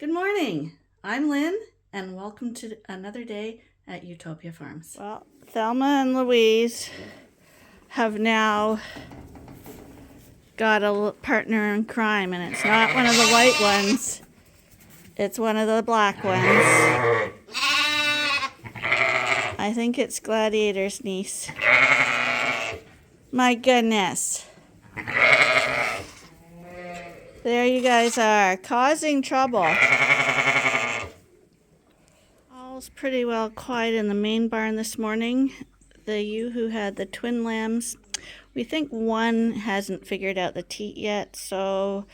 Good morning. I'm Lynn, and welcome to another day at Ewetopia Farms. Well, Thelma and Louise have now got a partner in crime, and it's not one of the white ones. It's one of the black ones. I think it's Gladiator's niece. My goodness. There you guys are, causing trouble. All's pretty well quiet in the main barn this morning. The ewe who had the twin lambs, we think one hasn't figured out the teat yet, so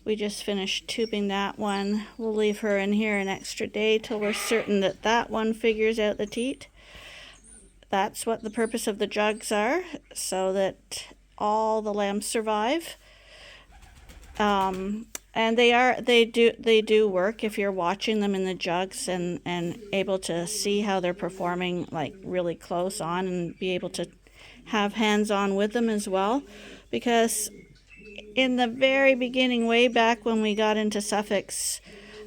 we just finished tubing that one. We'll leave her in here an extra day till we're certain that that one figures out the teat. That's what the purpose of the jugs are, so that all the lambs survive. And they do work if you're watching them in the jugs and able to see how they're performing, like really close on, and be able to have hands on with them as well. Because in the very beginning, way back when we got into Suffolk's,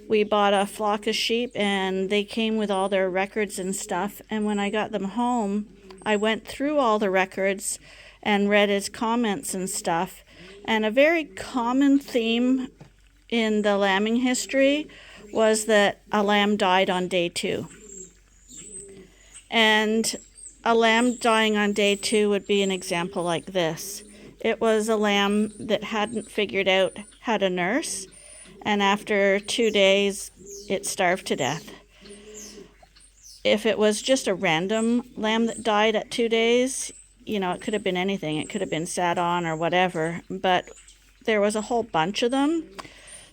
we bought a flock of sheep and they came with all their records and stuff. And when I got them home, I went through all the records and read his comments and stuff. And a very common theme in the lambing history was that a lamb died on day 2. And a lamb dying on day 2 would be an example like this. It was a lamb that hadn't figured out how to nurse, and after 2 days, it starved to death. If it was just a random lamb that died at 2 days, you know, it could have been anything. It could have been sat on or whatever, but there was a whole bunch of them.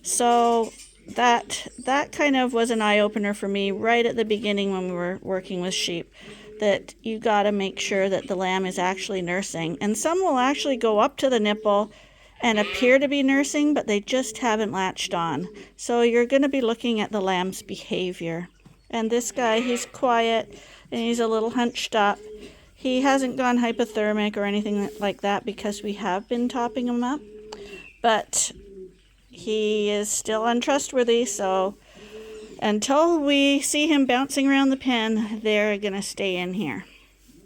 So that kind of was an eye-opener for me right at the beginning when we were working with sheep, that you got to make sure that the lamb is actually nursing. And some will actually go up to the nipple and appear to be nursing, but they just haven't latched on. So you're going to be looking at the lamb's behavior. And this guy, he's quiet and he's a little hunched up. He hasn't gone hypothermic or anything like that because we have been topping him up, but he is still untrustworthy, so until we see him bouncing around the pen, they're going to stay in here.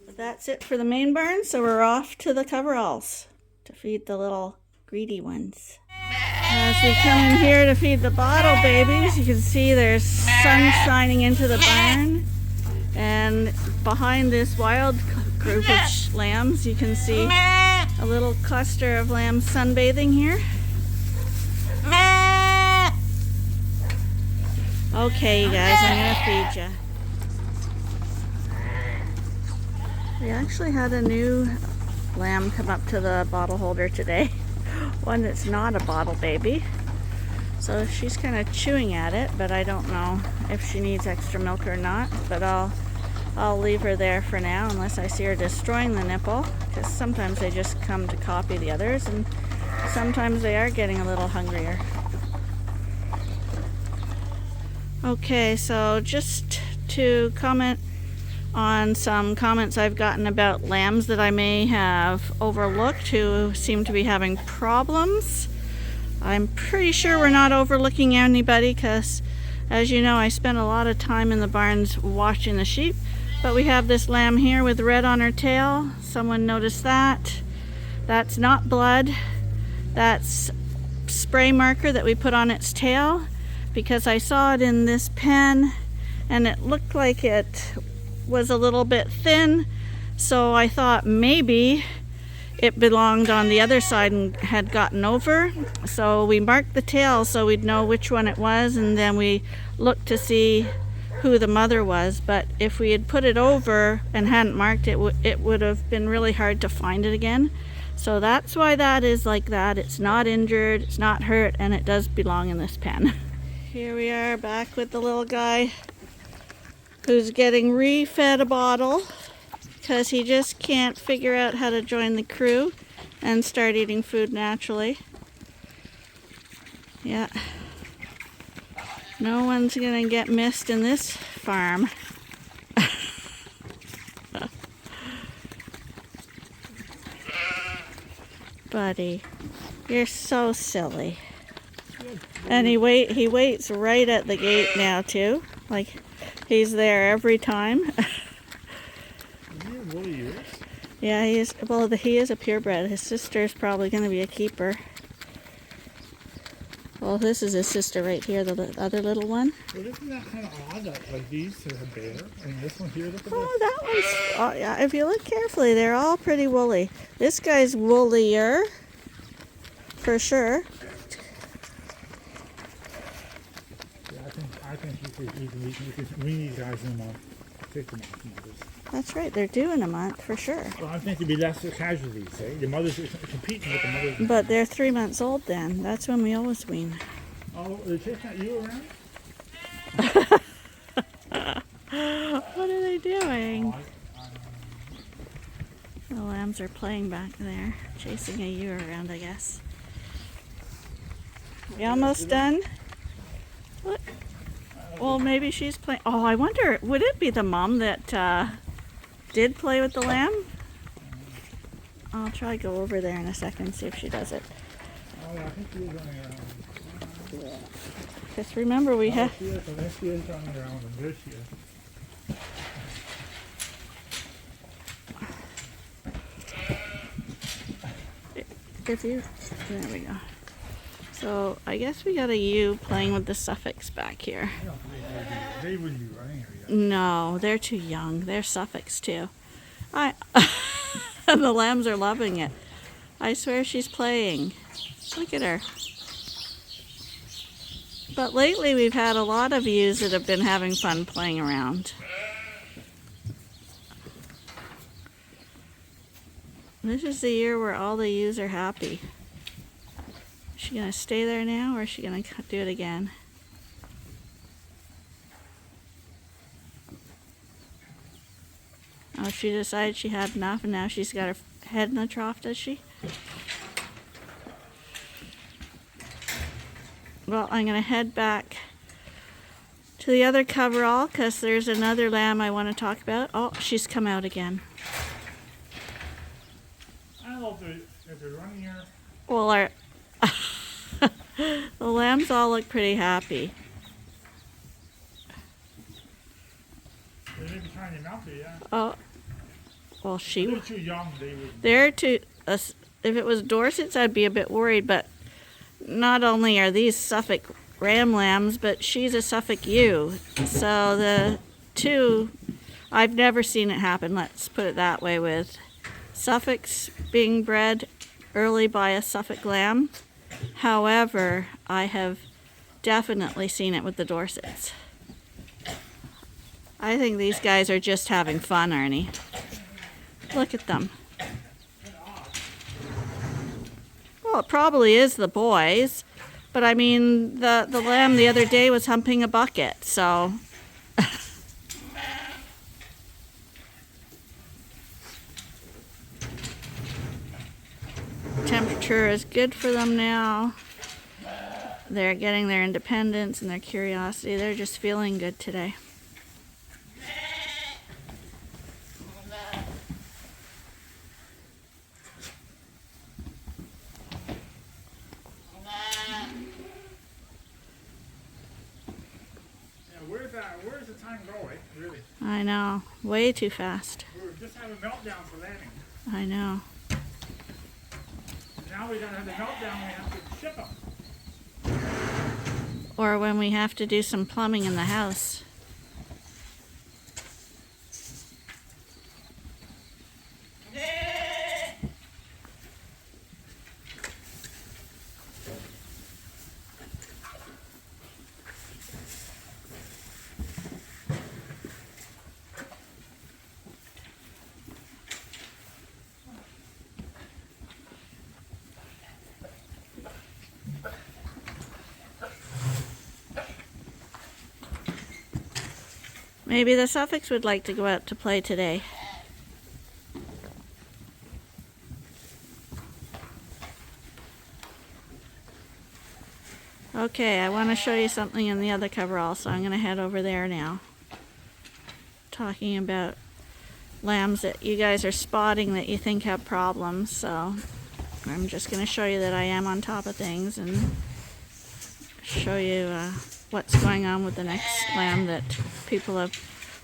But that's it for the main barn, so we're off to the coveralls to feed the little greedy ones. As we come in here to feed the bottle babies, you can see there's sun shining into the barn. And behind this wild group of lambs, you can see a little cluster of lambs sunbathing here. Okay, you guys, I'm gonna feed you. We actually had a new lamb come up to the bottle holder today. One that's not a bottle baby. So she's kind of chewing at it, but I don't know if she needs extra milk or not. But I'll leave her there for now unless I see her destroying the nipple, because sometimes they just come to copy the others, and sometimes they are getting a little hungrier. Okay, so just to comment on some comments I've gotten about lambs that I may have overlooked who seem to be having problems. I'm pretty sure we're not overlooking anybody because, as you know, I spend a lot of time in the barns watching the sheep. But we have this lamb here with red on her tail. Someone noticed that. That's not blood. That's spray marker that we put on its tail, because I saw it in this pen and it looked like it was a little bit thin. So I thought maybe it belonged on the other side and had gotten over. So we marked the tail so we'd know which one it was, and then we looked to see who the mother was. But if we had put it over and hadn't marked it, it would have been really hard to find it again. So that's why that is like that. It's not injured, it's not hurt, and it does belong in this pen. Here we are back with the little guy who's getting re-fed a bottle because he just can't figure out how to join the crew and start eating food naturally. Yeah. No one's gonna get missed in this farm. Buddy, you're so silly. And he waits right at the gate now too. Like he's there every time. Is he a woolly ears? Yeah, he is. Well, he is a purebred. His sister's probably going to be a keeper. Well, this is his sister right here, the other little one. Well, isn't that kind of odd that like these are bare and this one here? Look at Oh, that one's. Oh, yeah. If you look carefully, they're all pretty woolly. This guy's woollier, for sure. Yeah, I think we need guys in a month. Take them off mothers. That's right. They're due in a month, for sure. Well, I think there'd be less casualties. Eh? The mothers are competing with the mothers. But they're 3 months old then. That's when we always wean. Oh, they're chasing you around? What are they doing? Oh, The lambs are playing back there, chasing a ewe around, I guess. We almost done? Look. Well, maybe she's playing. Oh, I wonder, would it be the mom that did play with the lamb? I'll try to go over there in a second, see if she does it. Oh, yeah, I think she is running around. Because remember, we have. She is running around, and there she is. If you, there we go. So I guess we got a ewe playing with the Suffolks back here. They wouldn't be running her yet. No, they're too young. They're Suffolks too. And the lambs are loving it. I swear she's playing. Look at her. But lately we've had a lot of ewes that have been having fun playing around. This is the year where all the ewes are happy. Is she going to stay there now, or is she going to do it again? Oh, she decided she had enough, and now she's got her head in the trough, does she? Well, I'm going to head back to the other coverall, because there's another lamb I want to talk about. Oh, she's come out again. I don't know if they're running here. Well, our the lambs all look pretty happy. They may be trying to mount it, yeah. Oh, well, They're too young. They would. they're too. If it was Dorsets, I'd be a bit worried. But not only are these Suffolk ram lambs, but she's a Suffolk ewe. So the two, I've never seen it happen. Let's put it that way. With Suffolks being bred early by a Suffolk lamb. However, I have definitely seen it with the Dorsets. I think these guys are just having fun, Arnie. Look at them. Well, it probably is the boys, but I mean, the lamb the other day was humping a bucket, so. Temperature is good for them now. They're getting their independence and their curiosity. They're just feeling good today. Where's the time going, really? I know. Way too fast. We're just having a meltdown for landing. I know. Now we gotta have the meltdown, we have to ship them. Or when we have to do some plumbing in the house. Maybe the Suffolks would like to go out to play today. Okay, I want to show you something in the other coverall, so I'm going to head over there now. Talking about lambs that you guys are spotting that you think have problems, so I'm just going to show you that I am on top of things and show you what's going on with the next lamb that people have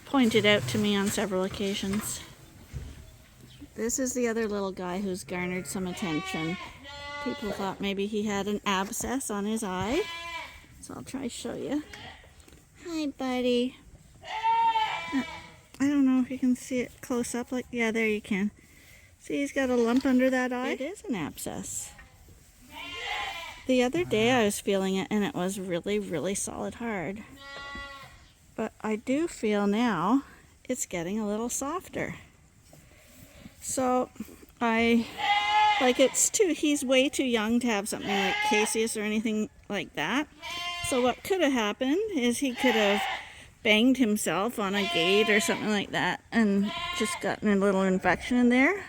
pointed out to me on several occasions. This is the other little guy who's garnered some attention. People thought maybe he had an abscess on his eye. So I'll try to show you. Hi, buddy. I don't know if you can see it close up. Like, yeah, there you can. See, he's got a lump under that eye. It is an abscess. The other day I was feeling it and it was really, really solid hard. But I do feel now it's getting a little softer. So he's way too young to have something like caseus or anything like that. So what could have happened is he could have banged himself on a gate or something like that and just gotten a little infection in there.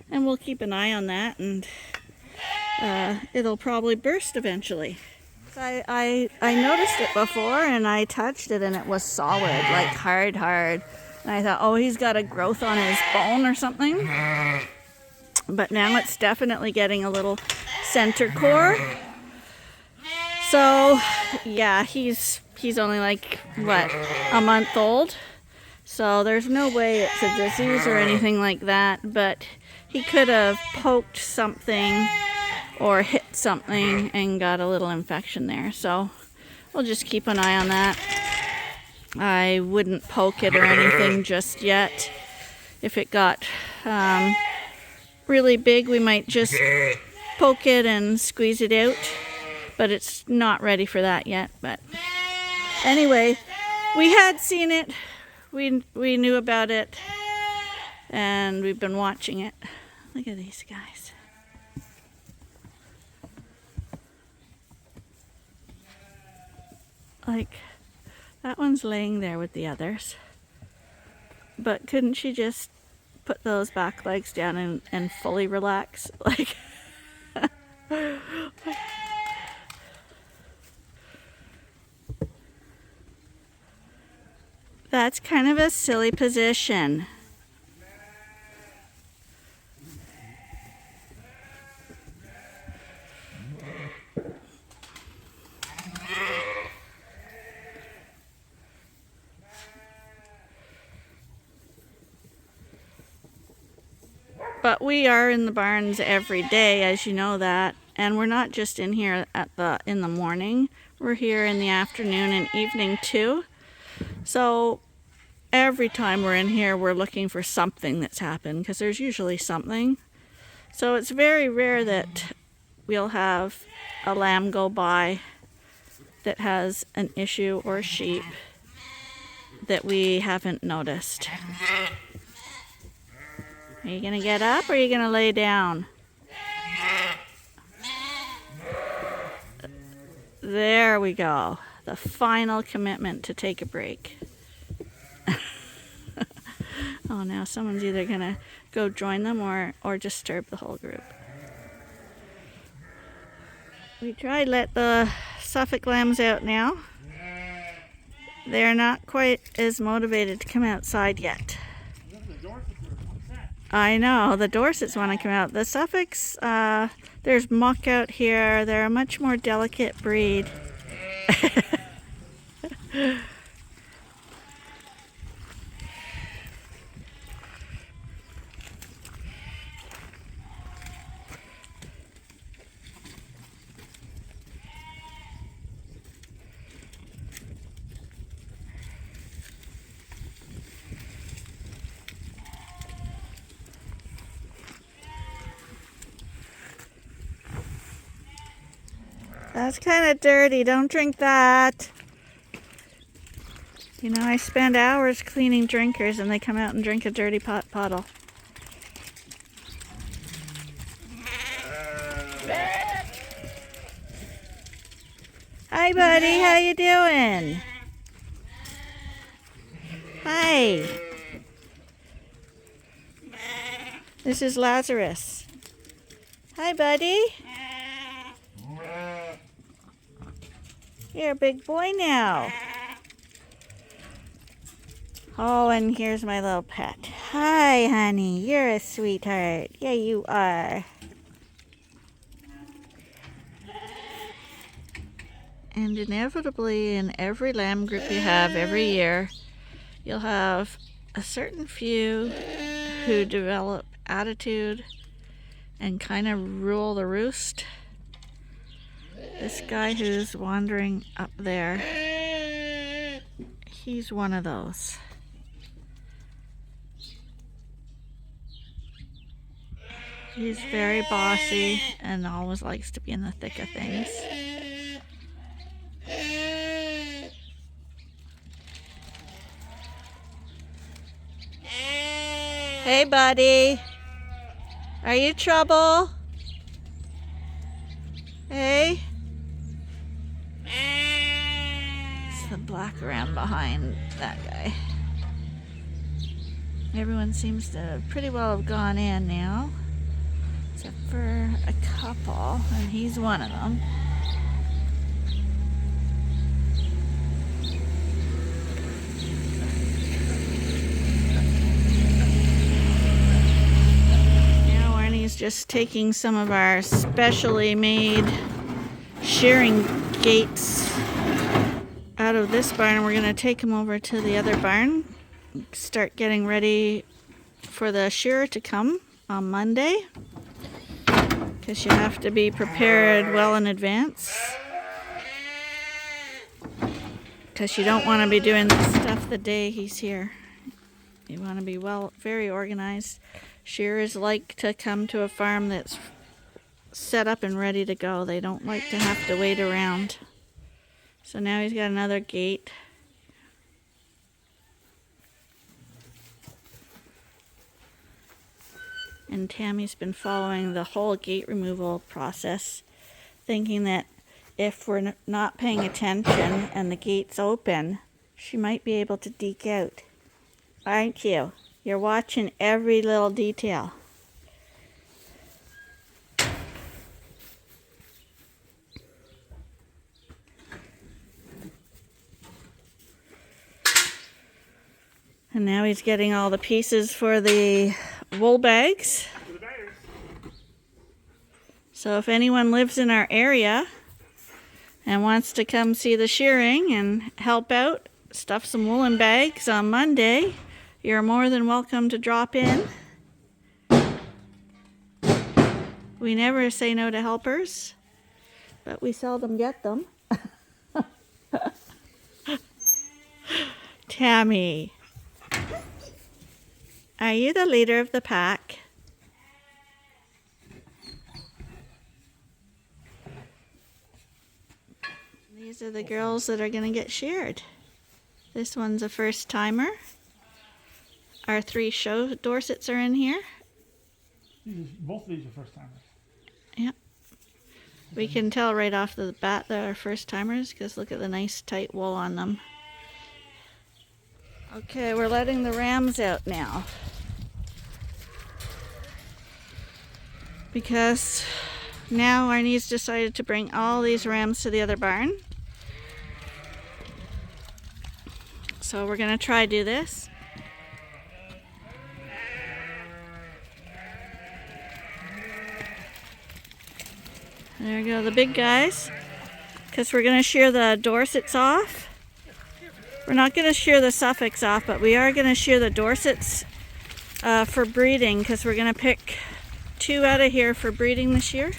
And we'll keep an eye on that, and it'll probably burst eventually. I noticed it before and I touched it and it was solid, like hard. And I thought, oh, he's got a growth on his bone or something. But now it's definitely getting a little center core. So, yeah, he's only like, what, a month old? So there's no way it's a disease or anything like that, but he could have poked something or hit something and got a little infection there. So we'll just keep an eye on that. I wouldn't poke it or anything just yet. If it got really big, we might just poke it and squeeze it out. But it's not ready for that yet. But anyway, we had seen it. We knew about it. And we've been watching it. Look at these guys. Like, that one's laying there with the others. But couldn't she just put those back legs down and fully relax? Like, that's kind of a silly position. But we are in the barns every day, as you know that, and we're not just in here in the morning. We're here in the afternoon and evening too. So every time we're in here, we're looking for something that's happened, because there's usually something. So it's very rare that we'll have a lamb go by that has an issue or a sheep that we haven't noticed. Are you gonna get up or are you gonna lay down? There we go. The final commitment to take a break. Oh, now someone's either gonna go join them or disturb the whole group. We tried to let the Suffolk lambs out now. They're not quite as motivated to come outside yet. I know, the Dorsets want to come out. The Suffolks, there's muck out here. They're a much more delicate breed. That's kind of dirty. Don't drink that. You know, I spend hours cleaning drinkers and they come out and drink a dirty puddle. Hi, buddy. How you doing? Hi. This is Lazarus. Hi, buddy. You're a big boy now. Oh, and here's my little pet. Hi, honey. You're a sweetheart. Yeah, you are. And inevitably, in every lamb group you have every year, you'll have a certain few who develop attitude and kind of rule the roost. This guy who's wandering up there, he's one of those. He's very bossy and always likes to be in the thick of things. Hey, buddy. Are you trouble? Hey? It's the black ram behind that guy. Everyone seems to pretty well have gone in now, except for a couple, and he's one of them. Now Arnie's just taking some of our specially made shearing gates out of this barn. We're going to take them over to the other barn, start getting ready for the shearer to come on Monday, because you have to be prepared well in advance, because you don't want to be doing this stuff the day he's here. You want to be very organized. Shearers like to come to a farm that's set up and ready to go. They don't like to have to wait around. So now he's got another gate. And Tammy's been following the whole gate removal process, thinking that if we're not paying attention and the gate's open, she might be able to deke out. Aren't you? You're watching every little detail. And now he's getting all the pieces for the wool bags. So if anyone lives in our area and wants to come see the shearing and help out, stuff some woolen bags on Monday, you're more than welcome to drop in. We never say no to helpers, but we seldom get them. Tammy, are you the leader of the pack? These are the girls that are going to get sheared. This one's a first timer. Our 3 show Dorsets are in here. Both of these are first timers. Yep. We can tell right off the bat that are first timers because look at the nice tight wool on them. Okay, we're letting the rams out now, because now Arnie's decided to bring all these rams to the other barn. So we're going to try do this. There we go, the big guys, because we're going to shear the Dorsets off. We're not going to shear the Suffolks off, but we are going to shear the Dorsets for breeding, because we're going to pick 2 out of here for breeding this year.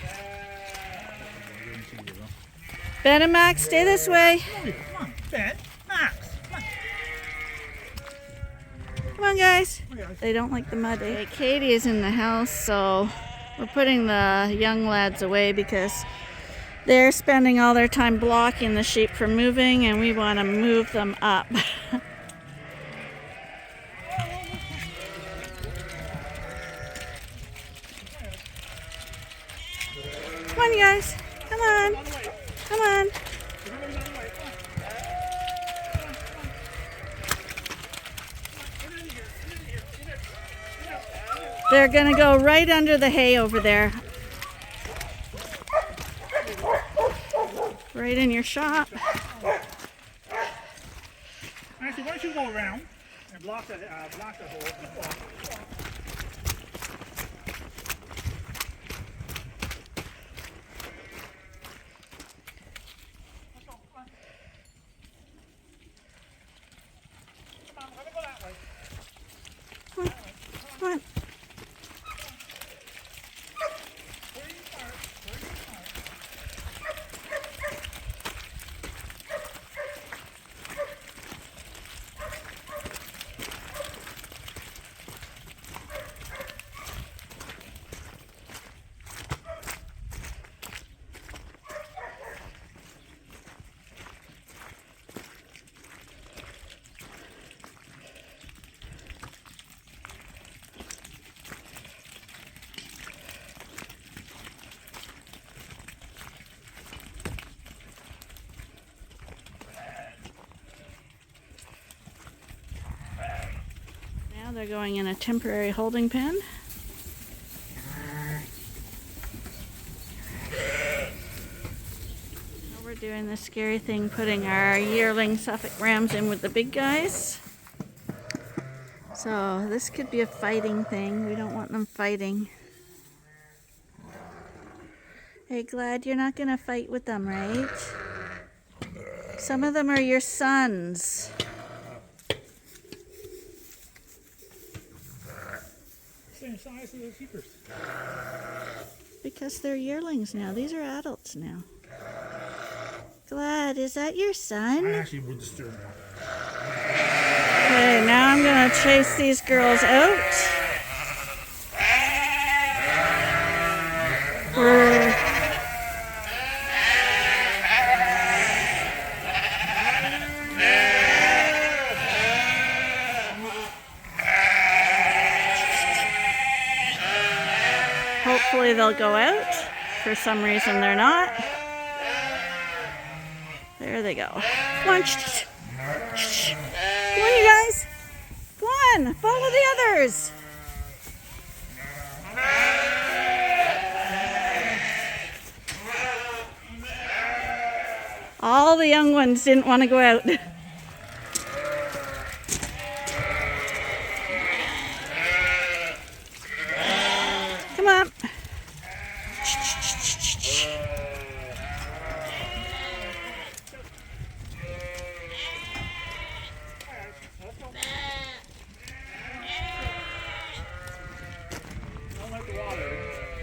Ben and Max, stay this way. Come on, Ben, Max, come on. Come on, guys. They don't like the mud. Okay, Katie is in the house, so we're putting the young lads away because they're spending all their time blocking the sheep from moving, and we want to move them up. Come on, you guys. Come on. Come on. They're going to go right under the hay over there. Right in your shop. Actually, why don't you go around and block the hole? They're going in a temporary holding pen. Now we're doing the scary thing, putting our yearling Suffolk rams in with the big guys. So this could be a fighting thing. We don't want them fighting. Hey, glad you're not going to fight with them, right? Some of them are your sons. Same size as the keepers. Because they're yearlings now. These are adults now. Glad, is that your son? I actually would disturb them. Okay, now I'm going to chase these girls out. Hopefully they'll go out. For some reason they're not. There they go. Come on. Come on, you guys. Come on. Follow the others. All the young ones didn't want to go out. Come on.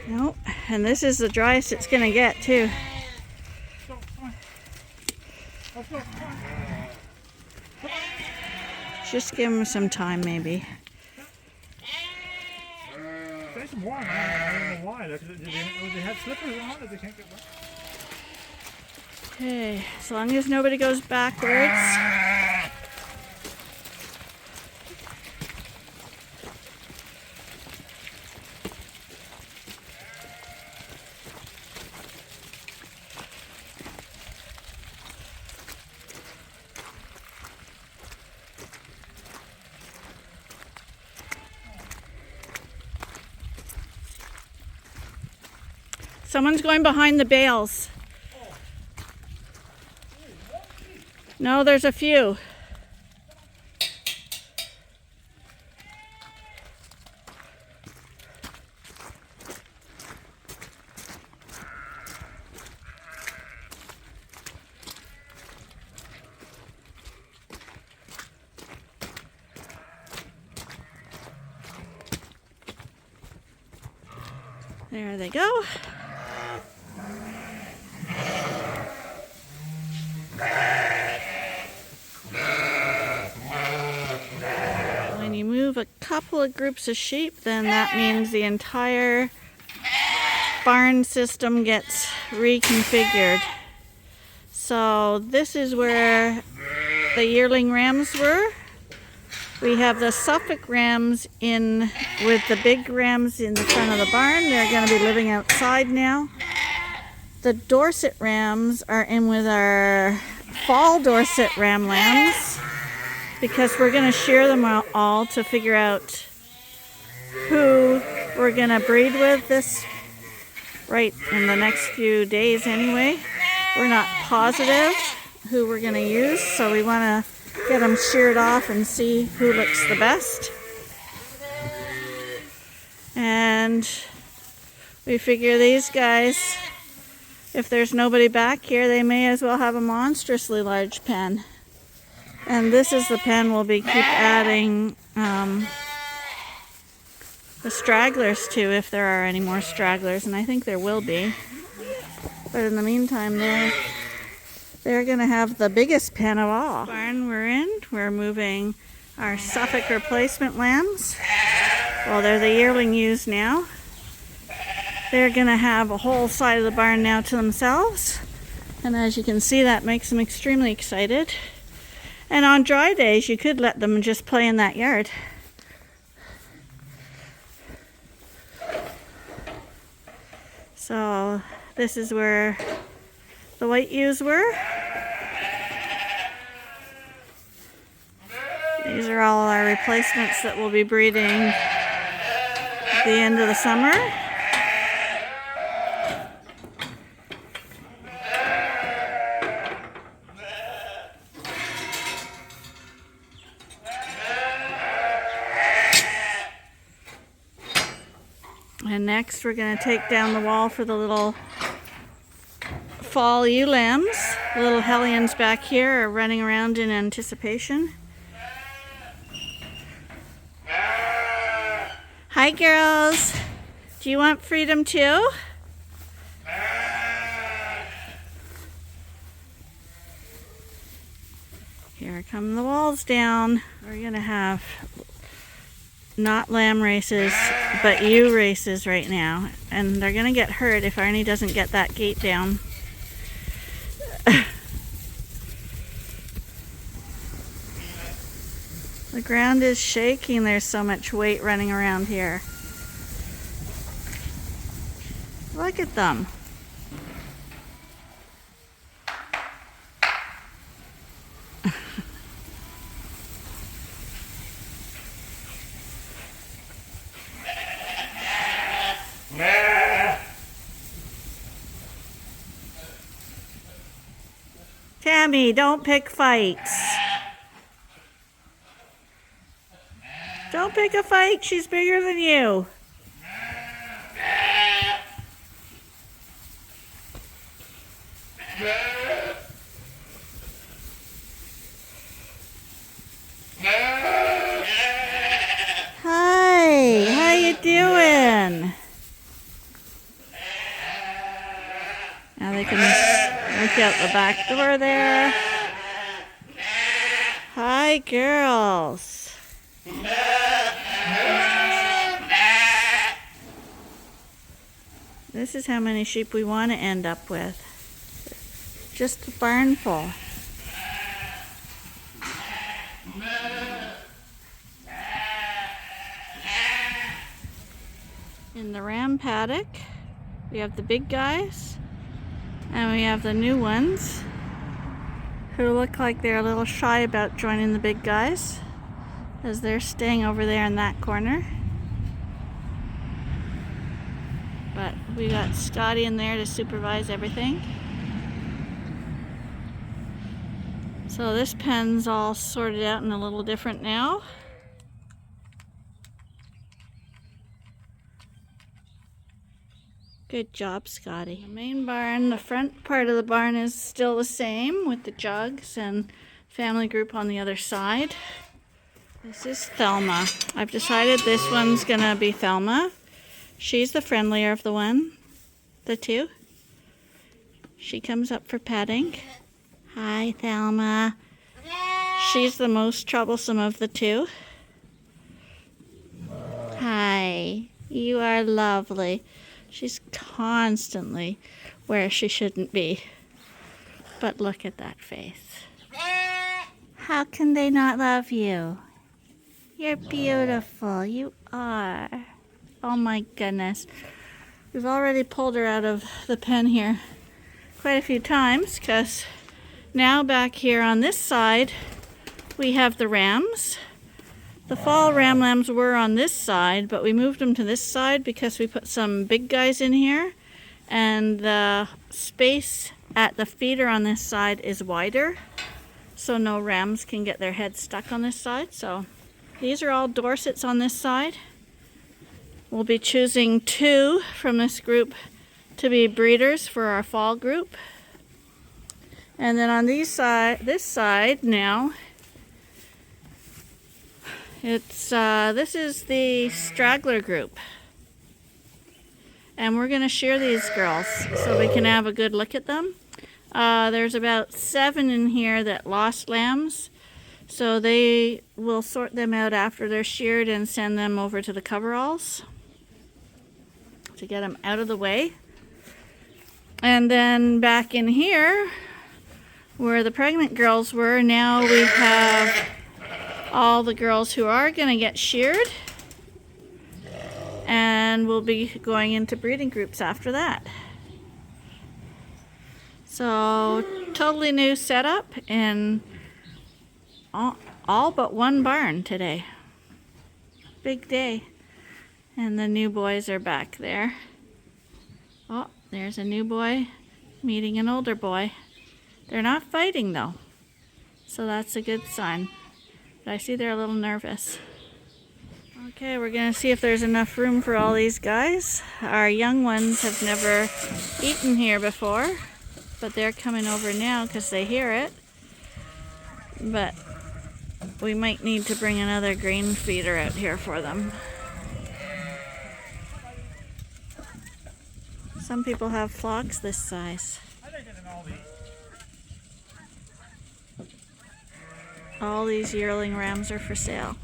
Nope. And this is the driest it's going to get, too. Just give them some time, maybe. Nice and warm. I don't know why. They have slippers on that they can't get wet. Okay, as long as nobody goes backwards. Someone's going behind the bales. No, there's a few. There they go. When you move a couple of groups of sheep, then that means the entire barn system gets reconfigured. So this is where the yearling rams were. We have the Suffolk rams in with the big rams in the front of the barn. They're going to be living outside now. The Dorset rams are in with our fall Dorset ram lambs because we're going to shear them all to figure out who we're going to breed with this right in the next few days anyway. We're not positive who we're going to use, so we want to get them sheared off and see who looks the best. And we figure these guys, if there's nobody back here, they may as well have a monstrously large pen. And this is the pen we'll be keep adding the stragglers to, if there are any more stragglers, and I think there will be. But in the meantime, they're going to have the biggest pen of all. The barn we're in, we're moving our Suffolk replacement lambs. Well, they're the yearling ewes now. They're going to have a whole side of the barn now to themselves. And as you can see, that makes them extremely excited. And on dry days, you could let them just play in that yard. So this is where the white ewes were. These are all our replacements that will be breeding at the end of the summer. And next we're going to take down the wall for the little fall ewe lambs. The little hellions back here are running around in anticipation. Hi girls! Do you want freedom too? Here come the walls down. We're going to have not lamb races, but ewe races right now. And they're going to get hurt if Arnie doesn't get that gate down. The ground is shaking. There's so much weight running around here. Look at them. Tammy, don't pick fights. Don't pick a fight. She's bigger than you. Hi, how you doing? Now they can look out the back door there. Hi, girls. This is how many sheep we want to end up with. Just a barn full. In the ram paddock, we have the big guys, and we have the new ones who look like they're a little shy about joining the big guys, as they're staying over there in that corner. But we got Scotty in there to supervise everything. So this pen's all sorted out and a little different now. Good job, Scotty. The main barn, the front part of the barn is still the same with the jugs and family group on the other side. This is Thelma. I've decided this one's gonna be Thelma. She's the friendlier of the two. She comes up for petting. Hi, Thelma. She's the most troublesome of the two. Hi, you are lovely. She's constantly where she shouldn't be. But look at that face. How can they not love you? You're beautiful. You are. Oh my goodness. We've already pulled her out of the pen here quite a few times, because now back here on this side we have the rams. The fall ram lambs were on this side, but we moved them to this side because we put some big guys in here, and the space at the feeder on this side is wider, so no rams can get their heads stuck on this side. So these are all Dorsets on this side. We'll be choosing 2 from this group to be breeders for our fall group. And then on this side now, it's this is the straggler group. And we're going to shear these girls so we can have a good look at them. There's about 7 in here that lost lambs, so they will sort them out after they're sheared and send them over to the coveralls to get them out of the way. And then back in here, where the pregnant girls were, now we have all the girls who are going to get sheared, and we'll be going into breeding groups after that. So totally new setup, and all but one barn today. Big day. And the new boys are back there. Oh, there's a new boy meeting an older boy. They're not fighting though, so that's a good sign. But I see they're a little nervous. Okay, we're gonna see if there's enough room for all these guys. Our young ones have never eaten here before, but they're coming over now because they hear it. But we might need to bring another grain feeder out here for them. Some people have flocks this size. All these yearling rams are for sale.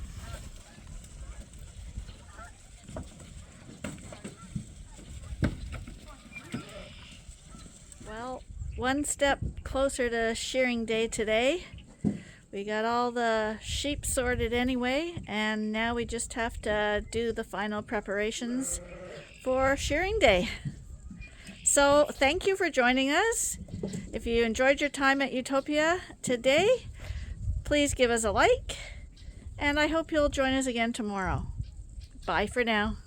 Well, one step closer to shearing day today. We got all the sheep sorted anyway, and now we just have to do the final preparations for shearing day. So thank you for joining us. If you enjoyed your time at Ewetopia today, please give us a like, and I hope you'll join us again tomorrow. Bye for now.